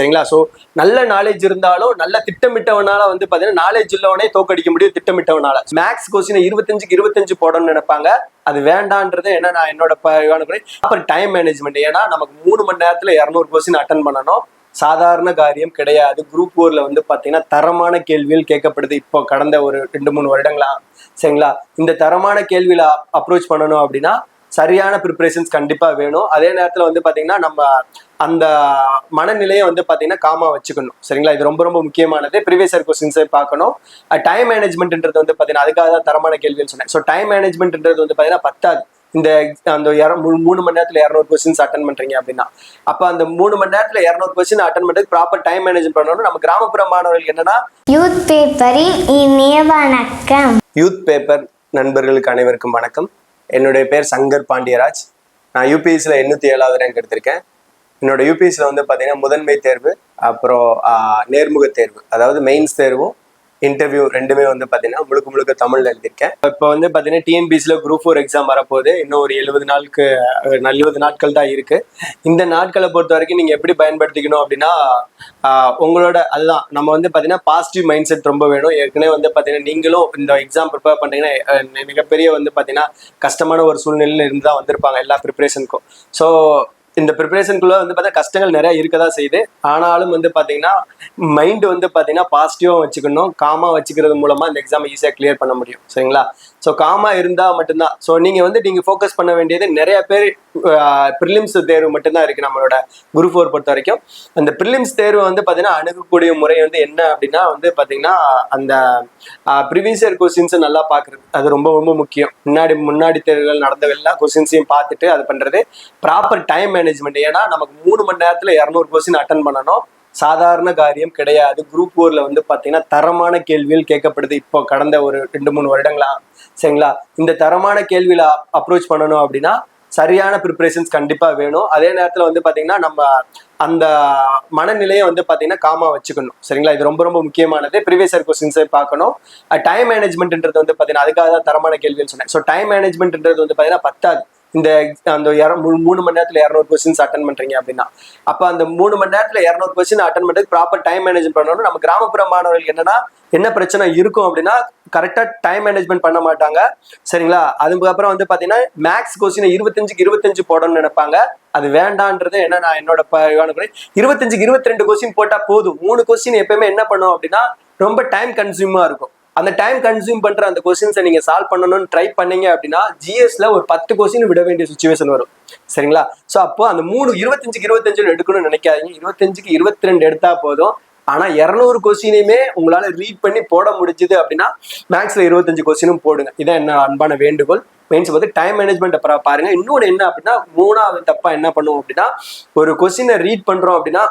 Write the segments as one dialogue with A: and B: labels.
A: சரிங்களா? ஸோ நல்ல நாலேஜ் இருந்தாலும் நல்ல திட்டமிட்டவனால வந்து பார்த்தீங்கன்னா நாலேஜ் இல்லவனே தோக்கடிக்க முடியும் திட்டமிட்டவனால. மேக்ஸ் கொஸ்டின் 25க்கு 25 போடணும்னு நினைப்பாங்க. அது வேண்டான்றது என்ன நான் என்னோட அப்புறம் டைம் மேனேஜ்மெண்ட். ஏன்னா நமக்கு 3 மணி நேரத்துல 200 கொஸ்டின் அட்டன் பண்ணணும். சாதாரண காரியம் கிடையாது. குரூப் 4ல வந்து பாத்தீங்கன்னா தரமான கேள்விகள் கேட்கப்படுது இப்போ கடந்த ஒரு 2-3 வருடங்களா. சரிங்களா? இந்த தரமான கேள்வியில அப்ரோச் பண்ணணும் அப்படின்னா சரியான ப்ரிப்பரேஷன்ஸ் கண்டிப்பா வேணும். அதே நேரத்துல வந்து பாத்தீங்கன்னா நம்ம அந்த மனநிலையை வந்து பாத்தீங்கன்னா காமா வச்சுக்கணும். சரிங்களா? இது ரொம்ப ரொம்ப முக்கியமானது. ப்ரீவியஸ் இயர் கொஸ்டின்ஸை பார்க்கணும். டைம் மேனேஜ்மெண்ட்ன்றது வந்து பாத்தீங்கன்னா அதுக்காக தான் தரமான கேள்வின்னு சொன்னேன். ஸோ டைம் மேனேஜ்மெண்ட்ன்றது வந்து பாத்தீங்கன்னா பத்தாது. இந்த அந்த 3 மணி நேரத்துல 200 கொஸ்டின்ஸ் அட்டன் பண்றீங்க அப்படின்னா அப்ப அந்த 3 மணி நேரத்துல 200 கொஸ்டின் அட்டன் பண்றதுக்கு ப்ராப்பர் டைம் மேனேஜ் பண்ணணும். நம்ம கிராமப்புற மாணவர்களுக்கு என்னன்னா
B: யூத் பேப்பரின் இனிய வணக்கம்.
A: யூத் பேப்பர் நண்பர்களுக்கு அனைவருக்கும் வணக்கம். என்னுடைய பேர் சங்கர் பாண்டியராஜ். நான் யூபிஎஸ்சியில் 807வது ரேங்க் எடுத்திருக்கேன். என்னோட யூபிஎஸ்சியில் வந்து பார்த்தீங்கன்னா முதன்மை தேர்வு, அப்புறம் நேர்முக தேர்வு, அதாவது மெயின்ஸ் தேர்வும் இன்டர்வியூ ரெண்டுமே வந்து பார்த்தீங்கன்னா முழுக்க முழுக்க தமிழில் எழுதியிருக்கேன். இப்போ வந்து பார்த்தீங்கன்னா டிஎன்பிஎஸ்சியில் குரூப் 4 எக்ஸாம் வரப்போகுது. இன்னும் ஒரு 70 நாட்கள் தான் இருக்கு. இந்த நாட்களை பொறுத்த வரைக்கும் நீங்கள் எப்படி பயன்படுத்திக்கணும் அப்படின்னா உங்களோட அதுதான் நம்ம வந்து பார்த்தீங்கன்னா பாசிட்டிவ் மைண்ட் செட் ரொம்ப வேணும். ஏற்கனவே வந்து பார்த்தீங்கன்னா நீங்களும் இந்த எக்ஸாம் ப்ரிப்பேர் பண்ணுறீங்கன்னா மிகப்பெரிய வந்து பார்த்தீங்கன்னா கஷ்டமான ஒரு சூழ்நிலையில் இருந்து தான் வந்திருப்பாங்க எல்லா ப்ரிப்பரேஷனுக்கும். ஸோ இந்த ப்ரிப்பரேஷனுக்குள்ள வந்து பார்த்தீங்கன்னா கஷ்டங்கள் நிறைய இருக்கதான் செய்யுது. ஆனாலும் வந்து பார்த்தீங்கன்னா மைண்ட் வந்து பார்த்தீங்கன்னா பாசிட்டிவாக வச்சுக்கணும். காமா வச்சுக்கிறது மூலமா இந்த எக்ஸாம் ஈஸியாக கிளியர் பண்ண முடியும். சரிங்களா? ஸோ காமா இருந்தால் மட்டும்தான். ஸோ நீங்கள் ஃபோக்கஸ் பண்ண வேண்டியது நிறைய பேர் ப்ரிலிம்ஸ் தேர்வு மட்டும்தான் இருக்கு நம்மளோட குரூப் 4 பொறுத்த வரைக்கும். அந்த ப்ரிலிம்ஸ் தேர்வு வந்து பார்த்தீங்கன்னா அணுகக்கூடிய முறை வந்து என்ன அப்படின்னா வந்து பார்த்தீங்கன்னா அந்த ப்ரீவியஸ் இயர் கொஸ்டின்ஸை நல்லா பார்க்குறது அது ரொம்ப ரொம்ப முக்கியம். முன்னாடி தேர்வுகள் நடந்த எல்லா கொஸ்டின்ஸையும் பார்த்துட்டு அது பண்ணுறது ப்ராப்பர் டைம் மேனேஜ்மெண்ட். ஏன்னா நமக்கு 3 மணி நேரத்துல 200 கொஸ்டின் அட்டன் பண்ணணும். சாதாரண காரியம் கிடையாது. குரூப் 4ல வந்து பாத்தீங்கன்னா தரமான கேள்விகள் கேட்கப்படுது இப்போ கடந்த ஒரு 2-3 வருடங்களா. சரிங்களா? இந்த தரமான கேள்வியில அப்ரோச் பண்ணணும் அப்படின்னா சரியான ப்ரிப்பரேஷன்ஸ் கண்டிப்பா வேணும். அதே நேரத்துல வந்து பாத்தீங்கன்னா நம்ம அந்த மனநிலையை வந்து பாத்தீங்கன்னா காமா வச்சுக்கணும். சரிங்களா? இது ரொம்ப ரொம்ப முக்கியமானது. ப்ரீவியஸ் இயர் கொஸ்டின்ஸை பார்க்கணும். டைம் மேனேஜ்மெண்ட்ன்றது வந்து பாத்தீங்கன்னா அதுக்காக தான் தரமான கேள்வின்னு சொன்னேன். ஸோ டைம் மேனேஜ்மெண்ட்ன்றது வந்து பாத்தீங்கன்னா பத்தாது. இந்த அந்த 3 மணி நேரத்துல 200 கொஸ்டின்ஸ் அட்டன் பண்றீங்க அப்படின்னா அப்ப அந்த 3 மணி நேரத்துல 200 கொஸ்டின் அட்டன் பண்றதுக்கு ப்ராப்பர் டைம் மேனேஜ் பண்ணணும். நம்ம கிராமப்புற மாணவர்களுக்கு என்னன்னா என்ன பிரச்சனை இருக்கும் அப்படின்னா கரெக்டா டைம் மேனேஜ்மெண்ட் பண்ண மாட்டாங்க. சரிங்களா? அதுக்கப்புறம் வந்து பாத்தீங்கன்னா மேக்ஸ் கொஸ்டின் 25க்கு 25 போடணும்னு நினைப்பாங்க. அது வேண்டான்றது என்ன நான் என்னோட 25க்கு 22 கொஸ்டின் போட்டா போதும். 3 கொஸ்டின் எப்பயுமே என்ன பண்ணும் அப்படின்னா ரொம்ப டைம் கன்சியூமா இருக்கும். அந்த டைம் கன்சியூம் பண்ற அந்த கொஸ்டின்ஸை நீங்க சால்வ் பண்ணணும்னு ட்ரை பண்ணீங்க அப்படின்னா ஜிஎஸ்ல ஒரு 10 கொஸ்டின் விட வேண்டிய சுச்சுவேஷன் வரும். சரிங்களா? ஸோ அப்போ அந்த 25க்கு 25 எடுக்கணும்னு நினைக்காதீங்க. 25க்கு 22 எடுத்தா போதும். ஆனா 200 கொஸ்டினையுமே உங்களால ரீட் பண்ணி போட முடிஞ்சுது அப்படின்னா மேக்ஸ்ல 25 கொஸ்டினும் போடுங்க. இதான் என்ன அன்பான வேண்டுகோள். மெயின்ஸ் வந்து டைம் மேனேஜ்மெண்ட் அப்புறம் பாருங்க. இன்னொன்று என்ன அப்படின்னா 3வது தப்பா என்ன பண்ணுவோம் அப்படின்னா ஒரு கொஸ்டினை ரீட் பண்றோம் அப்படின்னா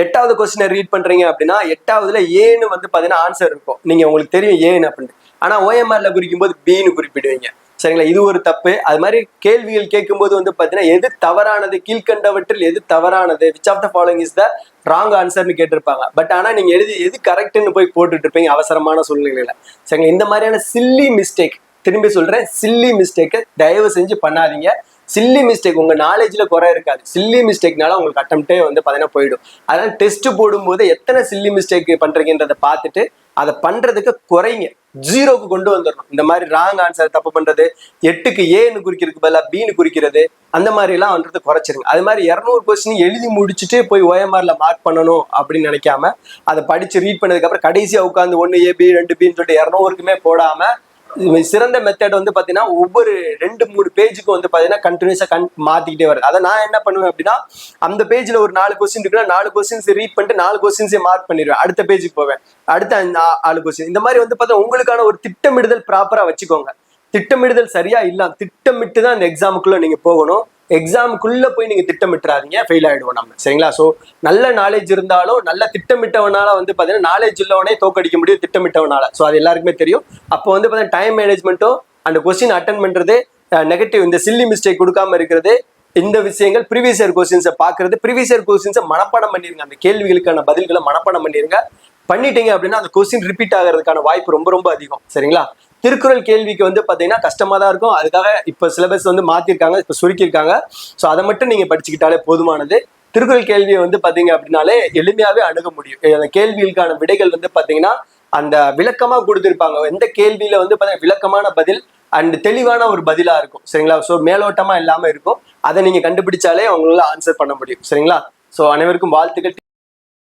A: 8வது கொஸ்டினை ரீட் பண்றீங்க அப்படின்னா 8வதுல ஏன்னு வந்து பாத்தீங்கன்னா ஆன்சர் இருக்கும். நீங்க உங்களுக்கு தெரியும் ஏன்னு அப்படின்னு. ஆனா ஓஎம்ஆர்ல குறிக்கும் போது பின்னு குறிப்பிடுவீங்க. சரிங்களா? இது ஒரு தப்பு. அது மாதிரி கேள்விகள் கேட்கும்போது வந்து பாத்தீங்கன்னா எது தவறானது, கீழ்கண்டவற்றில் எது தவறானது, which of the following is the wrong ஆன்சர்னு கேட்டிருப்பாங்க. பட் ஆனா நீங்க எது கரெக்ட்னு போய் போட்டுட்டு இருப்பீங்க அவசரமான சூழ்நிலையில. சரிங்களா? இந்த மாதிரியான சில்லி மிஸ்டேக், திரும்பி சொல்றேன், சில்லி மிஸ்டேக்கை தயவு செஞ்சு பண்ணாதீங்க. சில்லி மிஸ்டேக் உங்க நாலேஜ்ல குறை இருக்காது. சில்லி மிஸ்டேக்னால உங்களுக்கு அட்டம்ப்டே வந்து பாத்தீங்கன்னா போயிடும். அதனால டெஸ்ட் போடும்போது எத்தனை சில்லி மிஸ்டேக் பண்றீங்கன்றதை பார்த்துட்டு அதை பண்றதுக்கு குறைங்க. 0க்கு கொண்டு வந்துடணும். இந்த மாதிரி ராங் ஆன்சர் தப்பு பண்றது, 8க்கு ஏன்னு குறிக்கிறதுக்கு பதிலாக பின்னு குறிக்கிறது, அந்த மாதிரி எல்லாம் வந்துட்டு குறைச்சிருங்க. அது மாதிரி 200 கொஸ்டின் எழுதி முடிச்சுட்டு போய் ஓஎம்ஆர்ல மார்க் பண்ணணும் அப்படின்னு நினைக்காம அதை படிச்சு ரீட் பண்ணதுக்கு அப்புறம் கடைசியா உட்காந்து 1 ஏபி 2 பின்னு சொல்லிட்டு 200க்குமே போடாம சிறந்த மெத்தட் வந்து பாத்தீங்கன்னா ஒவ்வொரு 2-3 பேஜுக்கும் வந்து பாத்தீங்கன்னா கண்டினியூஸா மாத்திக்கிட்டே வருது. அதை நான் என்ன பண்ணுவேன் அப்படின்னா அந்த பேஜ்ல ஒரு 4 கொஸ்டின் இருக்குன்னா 4 கொஸ்டின்ஸ் ரீட் பண்ணிட்டு 4 கொஸ்டின்ஸே மார்க் பண்ணிடுவேன். அடுத்த பேஜுக்கு போவேன். அடுத்த 4 கொஸ்டின். இந்த மாதிரி வந்து பார்த்தா உங்களுக்கான ஒரு திட்டமிடுதல் ப்ராப்பரா வச்சுக்கோங்க. திட்டமிடுதல் சரியா இல்ல, திட்டமிட்டு தான் இந்த எக்ஸாமுக்குள்ள நீங்க போகணும். எக்ஸாமுக்குள்ள போய் நீங்க திட்டமிட்டுறாதீங்க, ஃபெயில் ஆயிடுவோம் நம்ம. சரிங்களா? ஸோ நல்ல நாலேஜ் இருந்தாலும் நல்ல திட்டமிட்டவனால வந்து பாத்தீங்கன்னா நாலேஜ் இல்லவனே தோக்கடிக்க முடியும் திட்டமிட்டவனால. ஸோ அது எல்லாருக்குமே தெரியும். அப்போ வந்து பாத்தீங்கன்னா டைம் மேனேஜ்மெண்ட்டும் அந்த கொஸ்டின் அட்டன் பண்றது, நெகட்டிவ் இந்த சில்லி மிஸ்டேக் கொடுக்காம இருக்கிறது, இந்த விஷயங்கள் ப்ரீவியஸ் இயர் கொஸ்டின்ஸை பார்க்கறது, ப்ரீவியஸ் இயர் கொஸ்டின்ஸை மனப்பாடம் பண்ணிருங்க. அந்த கேள்விகளுக்கான பதில்களை மனப்பாடம் பண்ணிட்டீங்க அப்படின்னா அந்த கொஸ்டின் ரிப்பீட் ஆகிறதுக்கான வாய்ப்பு ரொம்ப ரொம்ப அதிகம். சரிங்களா? திருக்குறள் கேள்விக்கு வந்து பாத்தீங்கன்னா கஷ்டமா தான் இருக்கும். அதுக்காக இப்ப சிலபஸ் வந்து மாத்திருக்காங்க, இப்ப சுருக்கியிருக்காங்க. ஸோ அதை மட்டும் நீங்க படிச்சுக்கிட்டாலே போதுமானது. திருக்குறள் கேள்வியை வந்து பாத்தீங்க அப்படின்னாலே எளிமையாவே அணுக முடியும். அந்த கேள்விகளுக்கான விடைகள் வந்து பாத்தீங்கன்னா அந்த விளக்கமா கொடுத்திருப்பாங்க. எந்த கேள்வியில வந்து பாத்தீங்கன்னா விளக்கமான பதில் அண்ட் தெளிவான ஒரு பதிலா இருக்கும் சரிங்களா. ஸோ மேலோட்டமா இல்லாம இருக்கும். அதை நீங்க கண்டுபிடிச்சாலே அவங்களால ஆன்சர் பண்ண முடியும் சரிங்களா. ஸோ அனைவருக்கும் வாழ்த்துக்கள்.